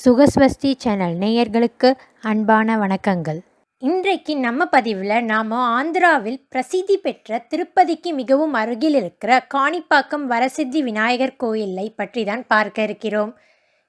சுகஸ்வஸ்தி channel நேயர்களுக்கு அன்பான வணக்கங்கள். இன்றைக்கு நம்ம பதிவில் நாம் ஆந்திராவில் பிரசித்தி பெற்ற திருப்பதிக்கு மிகவும் அருகில் இருக்கிற காணிப்பாக்கம் வரசித்தி விநாயகர் கோயிலை பற்றி தான் பார்க்க இருக்கிறோம்.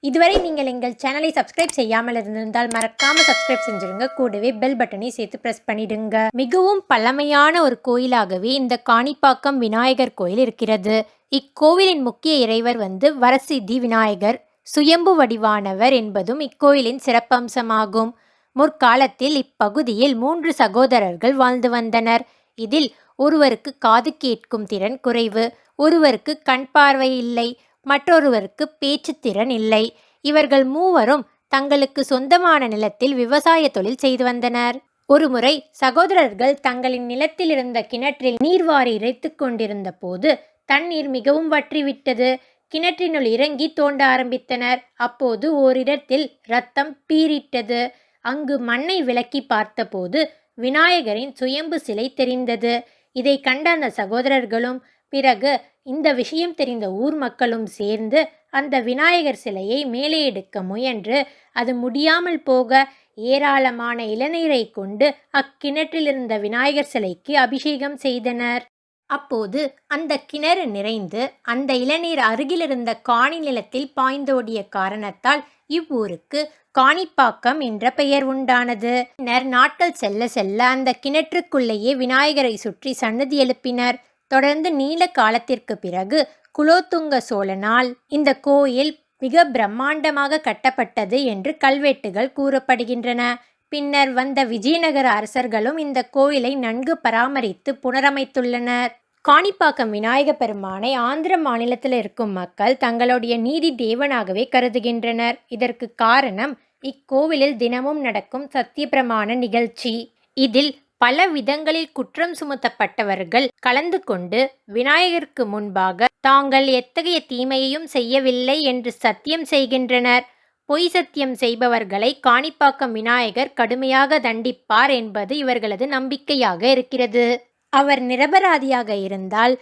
இதுவரை நீங்கள் எங்கள் சேனலை சப்ஸ்கிரைப் செய்யாமல் இருந்திருந்தால் மறக்காமல் சப்ஸ்கிரைப் செஞ்சுருங்க. கூடவே பெல் பட்டனை சேர்த்து ப்ரெஸ் பண்ணிடுங்க. மிகவும் பழமையான ஒரு கோயிலாகவே இந்த காணிப்பாக்கம் விநாயகர் கோயில் இருக்கிறது. இக்கோவிலின் முக்கிய இறைவர் வரசித்தி விநாயகர் சுயம்பு வடிவானவர் என்பதும் இக்கோயிலின் சிறப்பம்சமாகும். முற்காலத்தில் இப்பகுதியில் 3 சகோதரர்கள் வாழ்ந்து வந்தனர். இதில் ஒருவருக்கு காது கேட்கும் திறன் குறைவு, ஒருவருக்கு கண் பார்வை இல்லை, மற்றொருவருக்கு பேச்சு திறன் இல்லை. இவர்கள் மூவரும் தங்களுக்கு சொந்தமான நிலத்தில் விவசாய தொழில் செய்து வந்தனர். ஒருமுறை சகோதரர்கள் தங்களின் நிலத்தில் இருந்த கிணற்றில் நீர்வாரி இறைத்து கொண்டிருந்த போது தண்ணீர் மிகவும் வற்றிவிட்டது. கிணற்றினுள் இறங்கி தோண்ட ஆரம்பித்தனர். அப்போது ஓரிடத்தில் இரத்தம் பீரிட்டது. அங்கு மண்ணை விலக்கி பார்த்தபோது விநாயகரின் சுயம்பு சிலை தெரிந்தது. இதை கண்ட அந்த சகோதரர்களும் பிறகு இந்த விஷயம் தெரிந்த ஊர் மக்களும் சேர்ந்து அந்த விநாயகர் சிலையை மேலே எடுக்க முயன்று அது முடியாமல் போக ஏராளமான இளநீரை கொண்டு அக்கிணற்றில் இருந்த விநாயகர் சிலைக்கு அபிஷேகம் செய்தனர். அப்போது அந்த கிணறு நிறைந்து அந்த இளநீர் அருகிலிருந்த காணி நிலத்தில் பாய்ந்தோடிய காரணத்தால் இவ்வூருக்கு காணிப்பாக்கம் என்ற பெயர் உண்டானது. பின்னர் நாட்கள் செல்ல செல்ல அந்த கிணற்றுக்குள்ளேயே விநாயகரை சுற்றி சன்னதி எழுப்பினர். தொடர்ந்து நீண்ட காலத்திற்கு பிறகு குலோத்துங்க சோழனால் இந்த கோயில் மிக பிரம்மாண்டமாக கட்டப்பட்டது என்று கல்வெட்டுகள் கூறப்படுகின்றன. பின்னர் வந்த விஜயநகர அரசர்களும் இந்த கோயிலை நன்கு பராமரித்து புனரமைத்துள்ளனர். காணிப்பாக்கம் விநாயக பெருமானை ஆந்திர மாநிலத்தில் இருக்கும் மக்கள் தங்களுடைய நீதி தேவனாகவே கருதுகின்றனர். இதற்கு காரணம் இக்கோவிலில் தினமும் நடக்கும் சத்தியப்பிரமாண நிகழ்ச்சி. இதில் பல விதங்களில் குற்றம் சுமத்தப்பட்டவர்கள் கலந்து கொண்டு விநாயகருக்கு முன்பாக தாங்கள் எத்தகைய தீமையையும் செய்யவில்லை என்று சத்தியம் செய்கின்றனர். பொய் சத்தியம் செய்பவர்களை காணிப்பாக்கம் விநாயகர் கடுமையாக தண்டிப்பார் என்பது இவர்களது நம்பிக்கையாக இருக்கிறது. அவர் நிரபராதியாக இருந்தால்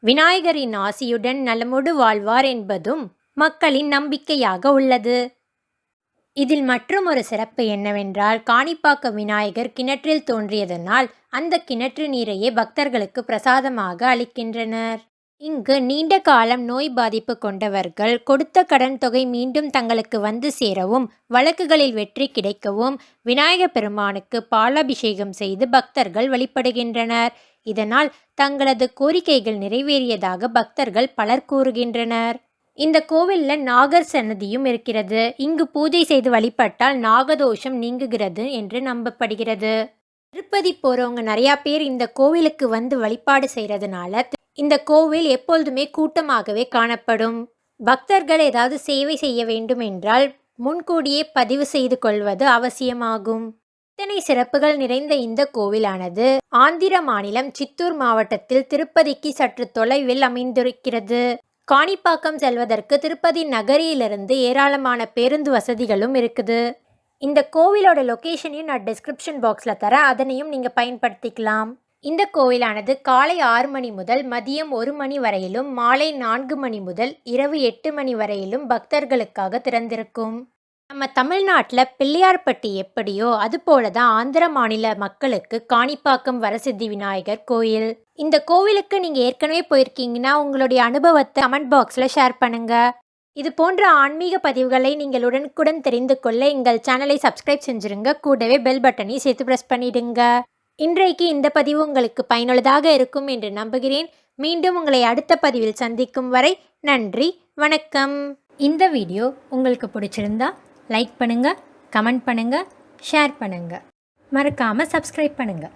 விநாயகரின் ஆசியுடன் நலமோடு வாழ்வார் என்பதும் மக்களின் நம்பிக்கையாக உள்ளது. இதில் மற்றும் ஒரு சிறப்பு என்னவென்றால் காணிப்பாக்கம் விநாயகர் கிணற்றில் தோன்றியதனால் அந்த கிணற்று நீரையே பக்தர்களுக்கு பிரசாதமாக அளிக்கின்றனர். இங்கு நீண்ட காலம் நோய் பாதிப்பு கொண்டவர்கள் கொடுத்த கடன் தொகை மீண்டும் தங்களுக்கு வந்து சேரவும் வழக்குகளில் வெற்றி கிடைக்கவும் விநாயகப் பெருமானுக்கு பாலாபிஷேகம் செய்து பக்தர்கள் வழிபடுகின்றனர். இதனால் தங்களது கோரிக்கைகள் நிறைவேறியதாக பக்தர்கள் பலர் கூறுகின்றனர். இந்த கோவிலில் நாகர் சன்னதியும் இருக்கிறது. இங்கு பூஜை செய்து வழிபட்டால் நாகதோஷம் நீங்குகிறது என்று நம்பப்படுகிறது. திருப்பதி போகிறவங்க நிறையா பேர் இந்த கோவிலுக்கு வந்து வழிபாடு செய்கிறதுனால இந்த கோவில் எப்பொழுதுமே கூட்டமாகவே காணப்படும். பக்தர்கள் ஏதாவது சேவை செய்ய வேண்டும் என்றால் முன்கூடியே பதிவு செய்து கொள்வது அவசியமாகும். இத்தனை சிறப்புகள் நிறைந்த இந்த கோவிலானது ஆந்திர மாநிலம் சித்தூர் மாவட்டத்தில் திருப்பதிக்கு சற்று தொலைவில் அமைந்திருக்கிறது. காணிப்பாக்கம் செல்வதற்கு திருப்பதி நகரிலிருந்து ஏராளமான பேருந்து வசதிகளும் இருக்குது. இந்த கோவிலோட லொக்கேஷனையும் நான் டிஸ்கிரிப்ஷன் பாக்ஸில் தரேன், அதனையும் நீங்கள் பயன்படுத்திக்கலாம். இந்த கோவிலானது காலை 6 மணி முதல் மதியம் 1 மணி வரையிலும் மாலை 4 மணி முதல் இரவு 8 மணி வரையிலும் பக்தர்களுக்காக திறந்திருக்கும். நம்ம தமிழ்நாட்டில் பிள்ளையார்பட்டி எப்படியோ அதுபோல தான் ஆந்திர மாநில மக்களுக்கு காணிப்பாக்கம் வரசித்தி விநாயகர் கோயில். இந்த கோவிலுக்கு நீங்கள் ஏற்கனவே போயிருக்கீங்கன்னா உங்களுடைய அனுபவத்தை கமெண்ட் பாக்ஸில் ஷேர் பண்ணுங்கள். இது போன்ற ஆன்மீக பதிவுகளை நீங்கள் உடனுக்குடன் தெரிந்து கொள்ள எங்கள் சேனலை சப்ஸ்கிரைப் செஞ்சுருங்க. கூடவே பெல் பட்டனை சேர்த்து ப்ரெஸ் பண்ணிடுங்க. இன்றைக்கு இந்த பதிவு உங்களுக்கு பயனுள்ளதாக இருக்கும் என்று நம்புகிறேன். மீண்டும் உங்களை அடுத்த பதிவில் சந்திக்கும் வரை நன்றி, வணக்கம். இந்த வீடியோ உங்களுக்கு பிடிச்சிருந்தா லைக் பண்ணுங்கள், கமெண்ட் பண்ணுங்கள், ஷேர் பண்ணுங்கள். மறக்காமல் சப்ஸ்கிரைப் பண்ணுங்கள்.